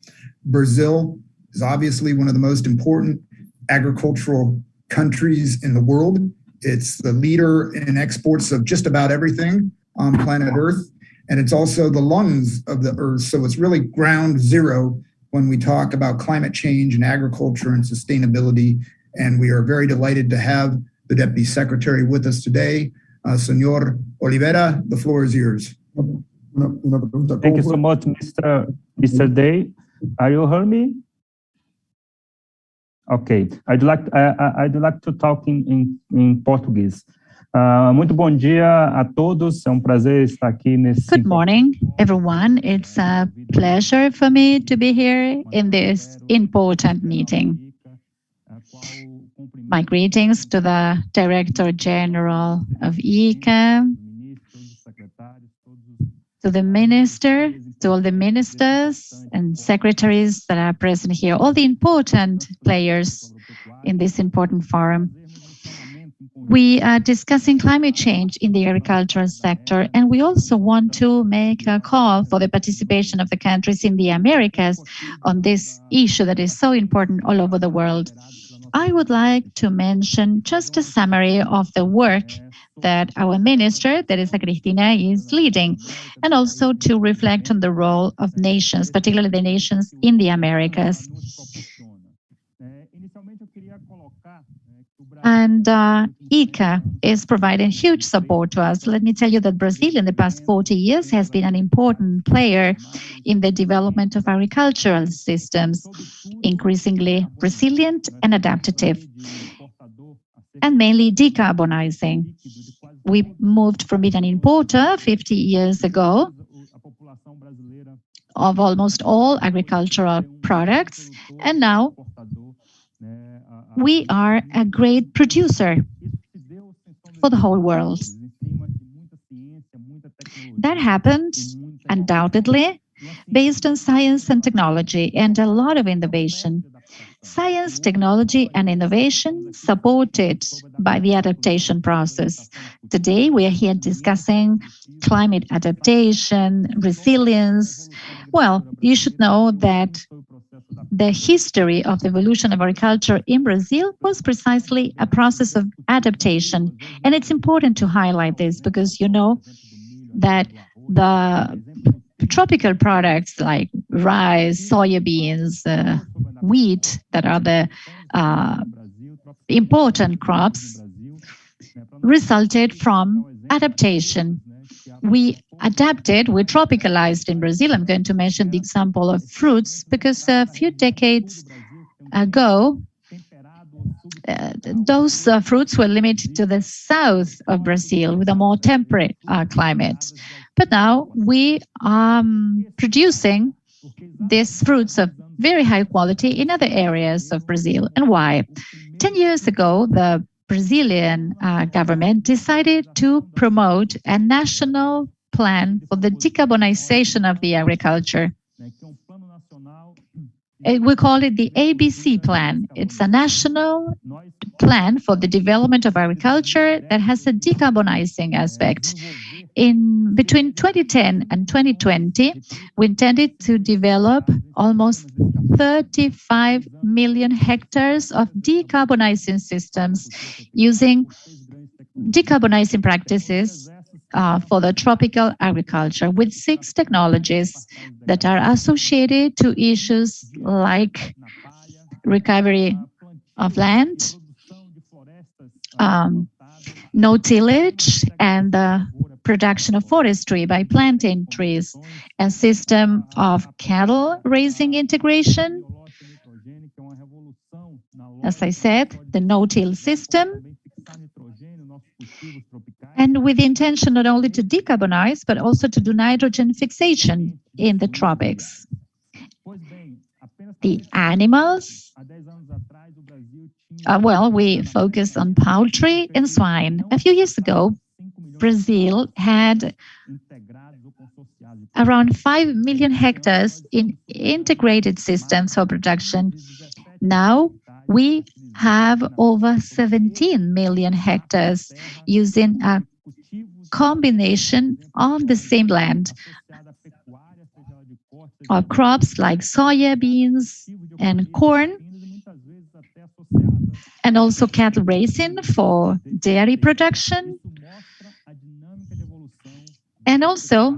Brazil is obviously one of the most important agricultural countries in the world. It's the leader in exports of just about everything on planet Earth, and it's also the lungs of the Earth. So it's really ground zero when we talk about climate change and agriculture and sustainability. And we are very delighted to have the Deputy Secretary with us today. Senor Oliveira, the floor is yours. Thank you so much, Mr. Day. Are you hearing me? Okay, I'd like to talk in Portuguese. Muito bom dia a todos. É prazer estar aqui nesse. Good morning, everyone. It's a pleasure for me to be here in this important meeting. My greetings to the Director General of ICA, to the Minister, to all the ministers and secretaries that are present here, all the important players in this important forum. We are discussing climate change in the agricultural sector, and we also want to make a call for the participation of the countries in the Americas on this issue that is so important all over the world. I would like to mention just a summary of the work that our minister, Teresa Cristina, is leading, and also to reflect on the role of nations, particularly the nations in the Americas. And ICA is providing huge support to us. Let me tell you that Brazil in the past 40 years has been an important player in the development of agricultural systems, increasingly resilient and adaptive, and mainly decarbonizing. We moved from being an importer 50 years ago of almost all agricultural products, and now we are a great producer for the whole world. That happened, undoubtedly, based on science and technology and a lot of innovation. Science, technology, and innovation supported by the adaptation process. Today, we are here discussing climate adaptation, resilience. Well, you should know that the history of the evolution of agriculture in Brazil was precisely a process of adaptation. And it's important to highlight this because you know that the tropical products like rice, soybeans, wheat, that are the important crops, resulted from adaptation. We adapted, we tropicalized in Brazil. I'm going to mention the example of fruits because a few decades ago, those fruits were limited to the south of Brazil with a more temperate climate. But now we are producing these fruits of very high quality in other areas of Brazil. And why? 10 years ago, the Brazilian government decided to promote a national plan for the decarbonization of the agriculture. We call it the ABC plan. It's a national plan for the development of agriculture that has a decarbonizing aspect. In between 2010 and 2020, we intended to develop almost 35 million hectares of decarbonizing systems using decarbonizing practices for the tropical agriculture with 6 technologies that are associated to issues like recovery of land, no tillage, and the production of forestry by planting trees, a system of cattle raising integration. As I said, the no-till system, and with the intention not only to decarbonize, but also to do nitrogen fixation in the tropics. The animals, well, we focus on poultry and swine. A few years ago, Brazil had around 5 million hectares in integrated systems for production. Now we have over 17 million hectares using a combination on the same land of crops like soya beans and corn, and also cattle raising for dairy production. And also,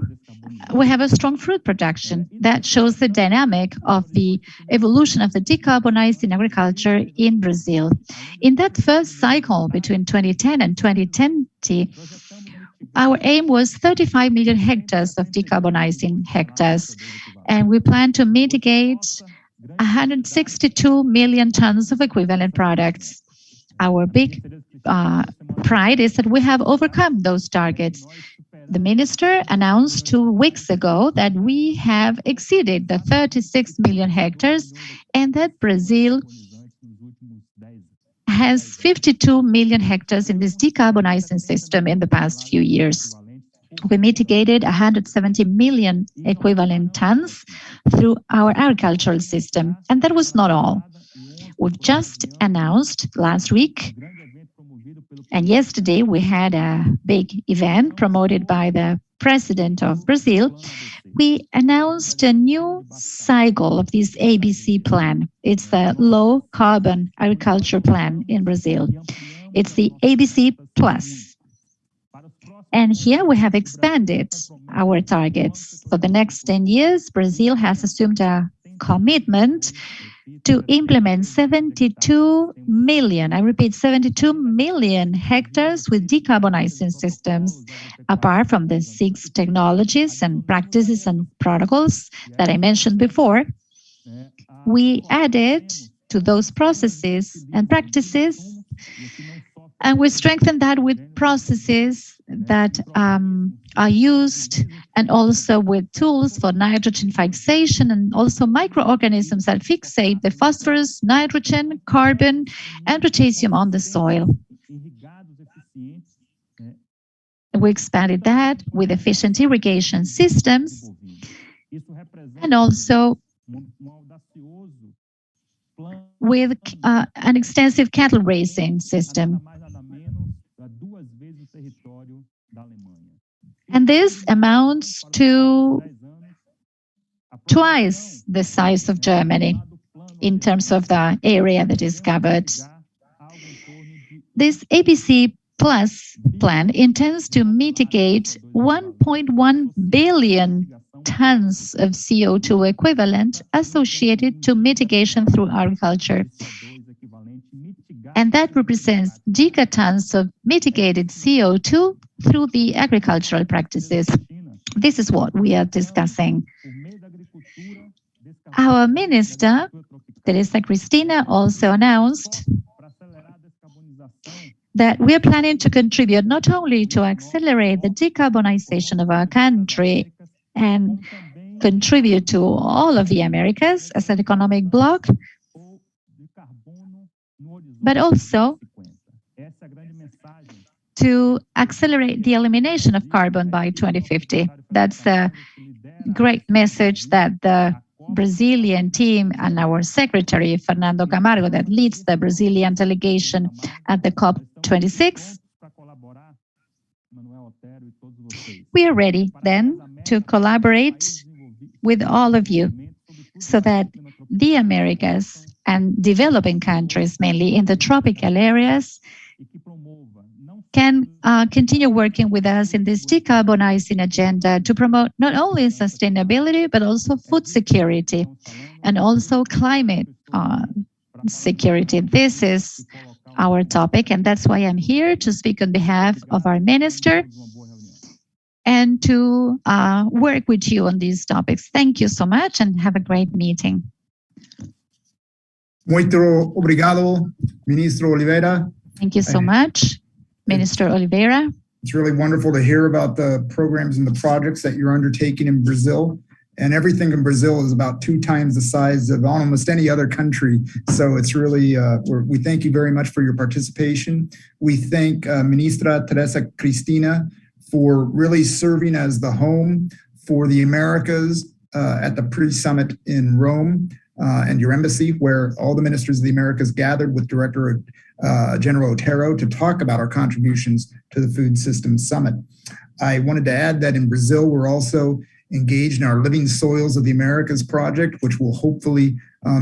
we have a strong fruit production that shows the dynamic of the evolution of the decarbonizing agriculture in Brazil. In that first cycle between 2010 and 2020, our aim was 35 million hectares of decarbonizing hectares, and we plan to mitigate 162 million tons of equivalent products. Our big pride is that we have overcome those targets. The minister announced 2 weeks ago that we have exceeded the 36 million hectares and that Brazil has 52 million hectares in this decarbonizing system in the past few years. We mitigated 170 million equivalent tons through our agricultural system, and that was not all. We've just announced last week, and yesterday we had a big event promoted by the President of Brazil. We announced a new cycle of this ABC plan. It's the low carbon agriculture plan in Brazil. It's the ABC Plus. And here we have expanded our targets. For the next 10 years, Brazil has assumed a commitment to implement 72 million, I repeat, 72 million hectares with decarbonizing systems. Apart from the 6 technologies and practices and protocols that I mentioned before, we added to those processes and practices, and we strengthened that with processes that are used and also with tools for nitrogen fixation and also microorganisms that fixate the phosphorus, nitrogen, carbon, and potassium on the soil. We expanded that with efficient irrigation systems and also with an extensive cattle raising system. And this amounts to twice the size of Germany in terms of the area that is covered. This ABC Plus plan intends to mitigate 1.1 billion tons of CO2 equivalent associated to mitigation through agriculture. And that represents gigatons of mitigated CO2 through the agricultural practices. This is what we are discussing. Our minister, Teresa Cristina, also announced that we are planning to contribute not only to accelerate the decarbonization of our country and contribute to all of the Americas as an economic bloc, but also to accelerate the elimination of carbon by 2050. That's a great message that the Brazilian team and our secretary, Fernando Camargo, that leads the Brazilian delegation at the COP26. We are ready then to collaborate with all of you so that the Americas and developing countries, mainly in the tropical areas, can continue working with us in this decarbonizing agenda to promote not only sustainability, but also food security and also climate security. This is our topic, and that's why I'm here to speak on behalf of our minister and to work with you on these topics. Thank you so much and have a great meeting. Muito obrigado, Ministro Oliveira. Thank you so much, Minister Oliveira. It's really wonderful to hear about the programs and the projects that you're undertaking in Brazil. And everything in Brazil is about 2 times the size of almost any other country. So it's really, we thank you very much for your participation. We thank Ministra Teresa Cristina for really serving as the home for the Americas at the pre-summit in Rome and your embassy, where all the ministers of the Americas gathered with Director General Otero to talk about our contributions to the Food Systems Summit. I wanted to add that in Brazil, we're also engaged in our Living Soils of the Americas project, which will hopefully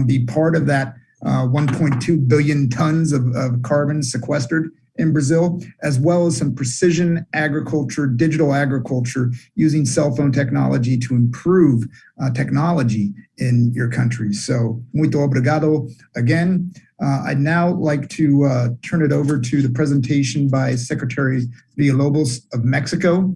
be part of that 1.2 billion tons of carbon sequestered in Brazil, as well as some precision agriculture, digital agriculture, using cell phone technology to improve technology in your country. So, muito obrigado again. I'd now like to turn it over to the presentation by Secretary Villalobos of Mexico.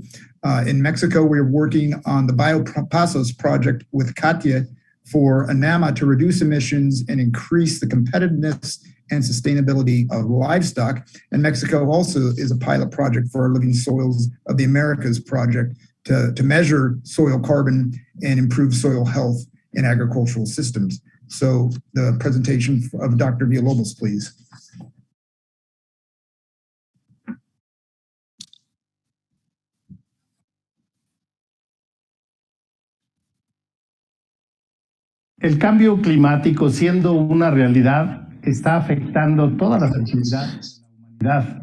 In Mexico, we're working on the Biopasos project with Katia for ANAMA to reduce emissions and increase the competitiveness and sustainability of livestock. And Mexico also is a pilot project for our Living Soils of the Americas project to measure soil carbon and improve soil health in agricultural systems. So the presentation of Dr. Villalobos, please. El cambio climático, siendo una realidad, está afectando todas las actividades de la humanidad,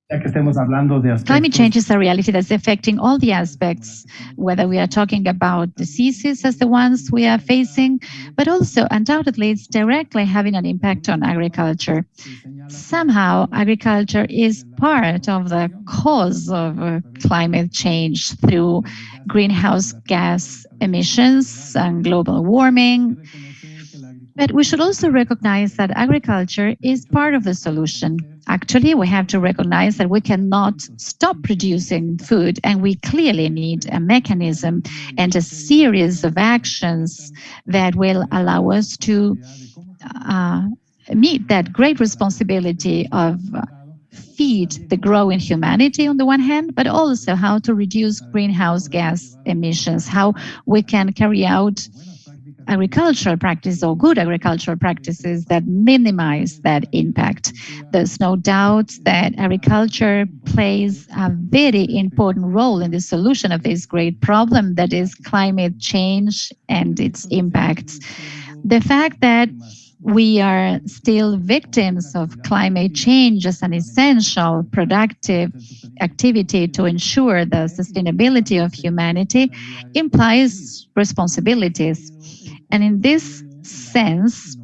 ya que estemos hablando de aspectos. Climate change is a reality that's affecting all the aspects, whether we are talking about diseases as the ones we are facing, but also undoubtedly it's directly having an impact on agriculture. Somehow, agriculture is part of the cause of climate change through greenhouse gas emissions and global warming. But we should also recognize that agriculture is part of the solution. Actually, we have to recognize that we cannot stop producing food, and we clearly need a mechanism and a series of actions that will allow us to meet that great responsibility of feed the growing humanity on the one hand, but also how to reduce greenhouse gas emissions, how we can carry out agricultural practice or good agricultural practices that minimize that impact. There's no doubt that agriculture plays a very important role in the solution of this great problem that is climate change and its impacts. The fact that we are still victims of climate change as an essential productive activity to ensure the sustainability of humanity implies responsibilities. And in this sense,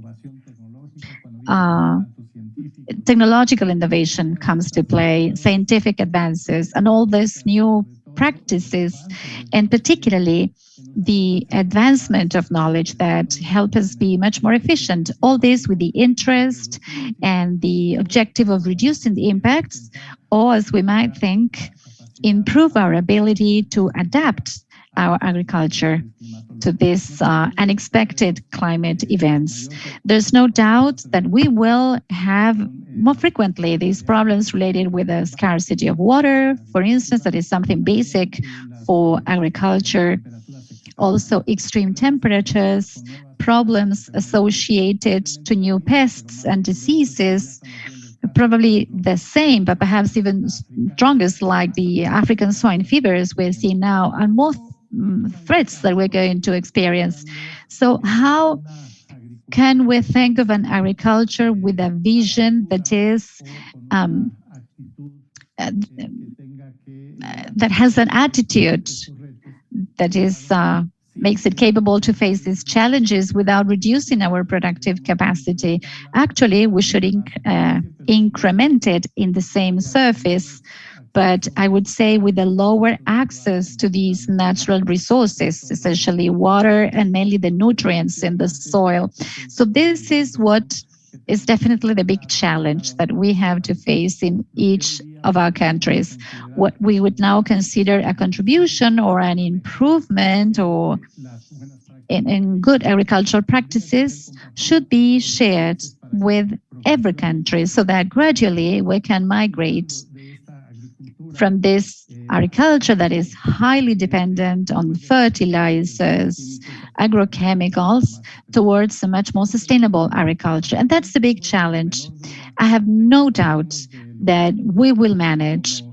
technological innovation comes to play, scientific advances, and all these new practices, and particularly the advancement of knowledge that help us be much more efficient. All this with the interest and the objective of reducing the impacts, or as we might think, improve our ability to adapt our agriculture to these unexpected climate events. There's no doubt that we will have more frequently these problems related with the scarcity of water, for instance, that is something basic for agriculture. Also, extreme temperatures, problems associated to new pests and diseases, probably the same, but perhaps even strongest, like the African swine fevers we're seeing now, and more threats that we're going to experience. So how can we think of an agriculture with a vision that is that has an attitude that is makes it capable to face these challenges without reducing our productive capacity? Actually, we should increment it in the same surface, but I would say with a lower access to these natural resources, essentially water and mainly the nutrients in the soil. So this is what is definitely the big challenge that we have to face in each of our countries. What we would now consider a contribution or an improvement or in good agricultural practices should be shared with every country so that gradually we can migrate from this agriculture that is highly dependent on fertilizers, agrochemicals, towards a much more sustainable agriculture. And that's the big challenge. I have no doubt that we will manage,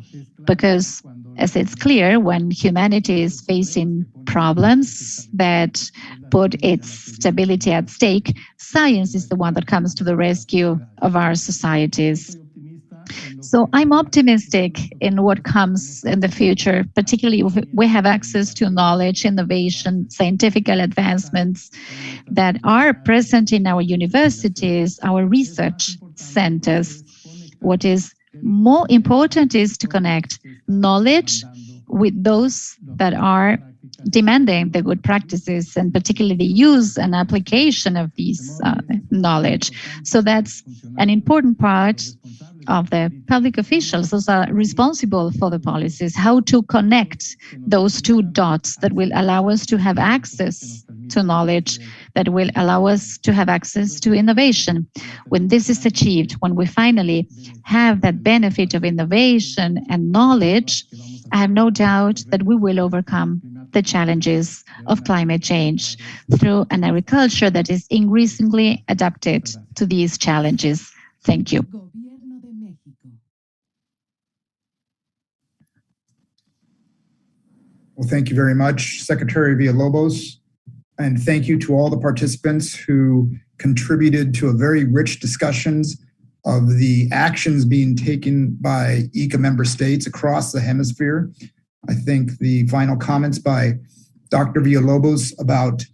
because as it's clear, when humanity is facing problems that put its stability at stake, science is the one that comes to the rescue of our societies. So I'm optimistic in what comes in the future, particularly if we have access to knowledge, innovation, scientific advancements that are present in our universities, our research centers. What is more important is to connect knowledge with those that are demanding the good practices, and particularly the use and application of these knowledge. So that's an important part of the public officials, those are responsible for the policies, how to connect those two dots that will allow us to have access to knowledge, that will allow us to have access to innovation. When this is achieved, when we finally have that benefit of innovation and knowledge, I have no doubt that we will overcome the challenges of climate change through an agriculture that is increasingly adapted to these challenges. Thank you. Well, thank you very much, Secretary Villalobos, and thank you to all the participants who contributed to a very rich discussions of the actions being taken by ICA member states across the hemisphere. I think the final comments by Dr. Villalobos about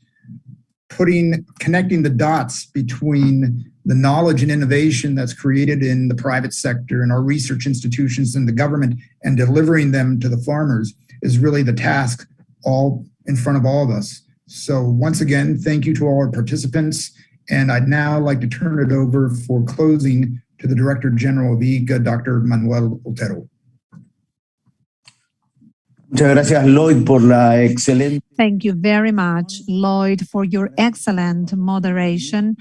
connecting the dots between the knowledge and innovation that's created in the private sector and our research institutions and the government and delivering them to the farmers is really the task all in front of all of us. So once again, thank you to all our participants. And I'd now like to turn it over for closing to the Director General of ICA, Dr. Manuel Otero. Muchas gracias, Lloyd, por la excelente. Thank you very much, Lloyd, for your excellent moderation.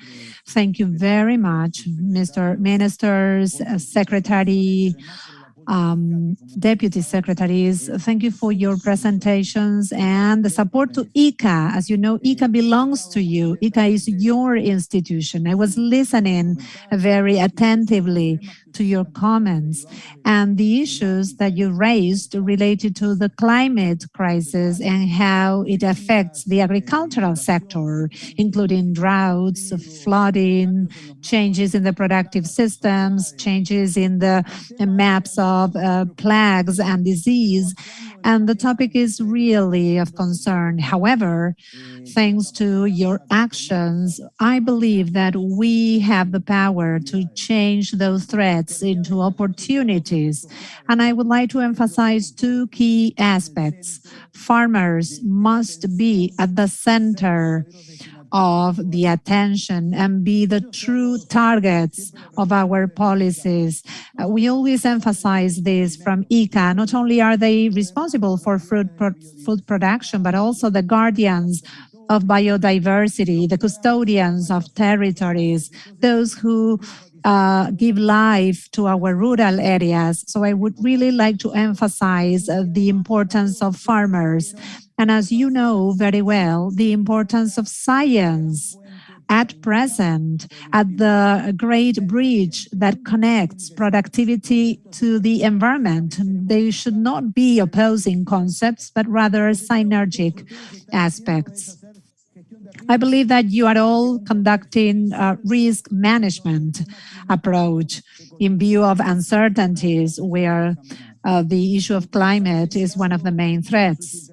Thank you very much, Mr. Ministers, Secretary, Deputy Secretaries. Thank you for your presentations and the support to ICA. As you know, ICA belongs to you. ICA is your institution. I was listening very attentively to your comments and the issues that you raised related to the climate crisis and how it affects the agricultural sector, including droughts, flooding, changes in the productive systems, changes in the maps of plagues and disease. And the topic is really of concern. However, thanks to your actions, I believe that we have the power to change those threats threats into opportunities. And I would like to emphasize two key aspects. Farmers must be at the center of the attention and be the true targets of our policies. We always emphasize this from ICA. Not only are they responsible for food production, but also the guardians of biodiversity, the custodians of territories, those who give life to our rural areas. So I would really like to emphasize the importance of farmers. And as you know very well, the importance of science at present, at the great bridge that connects productivity to the environment. They should not be opposing concepts, but rather synergic aspects. I believe that you are all conducting a risk management approach in view of uncertainties where the issue of climate is one of the main threats.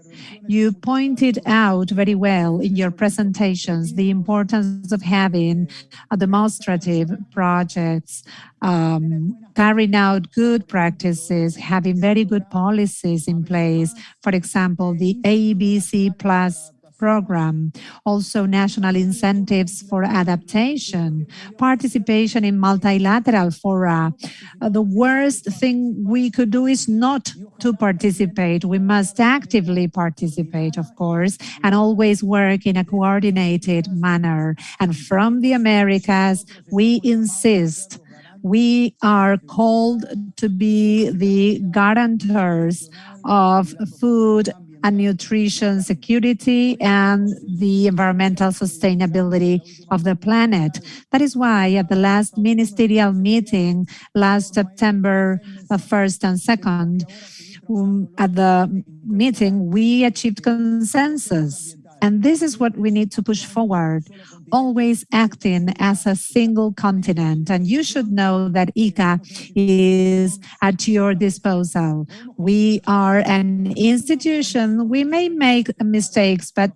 You pointed out very well in your presentations the importance of having demonstrative projects, carrying out good practices, having very good policies in place. For example, the ABC Plus program, also national incentives for adaptation, participation in multilateral fora. The worst thing we could do is not to participate. We must actively participate, of course, and always work in a coordinated manner. And from the Americas, we insist we are called to be the guarantors of food and nutrition security and the environmental sustainability of the planet. That is why at the last ministerial meeting last September 1st and 2nd, at the meeting, we achieved consensus. And this is what we need to push forward, always acting as a single continent. And you should know that ICA is at your disposal. We are an institution. We may make mistakes, but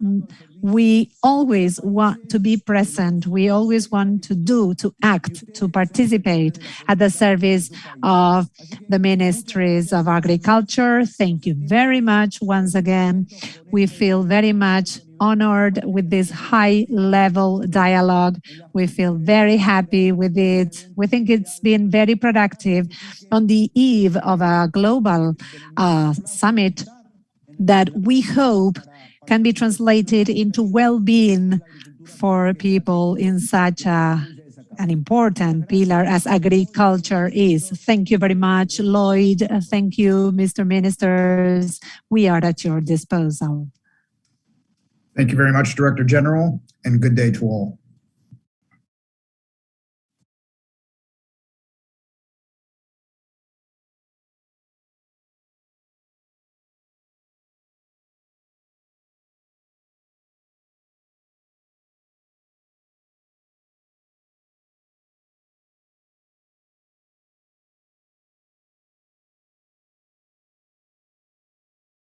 we always want to be present. We always want to act, to participate at the service of the ministries of agriculture. Thank you very much once again. We feel very much honored with this high-level dialogue. We feel very happy with it. We think it's been very productive on the eve of a global summit that we hope can be translated into well-being for people in such an important pillar as agriculture is. Thank you very much, Lloyd. Thank you, Mr. Ministers. We are at your disposal. Thank you very much, Director General, and good day to all.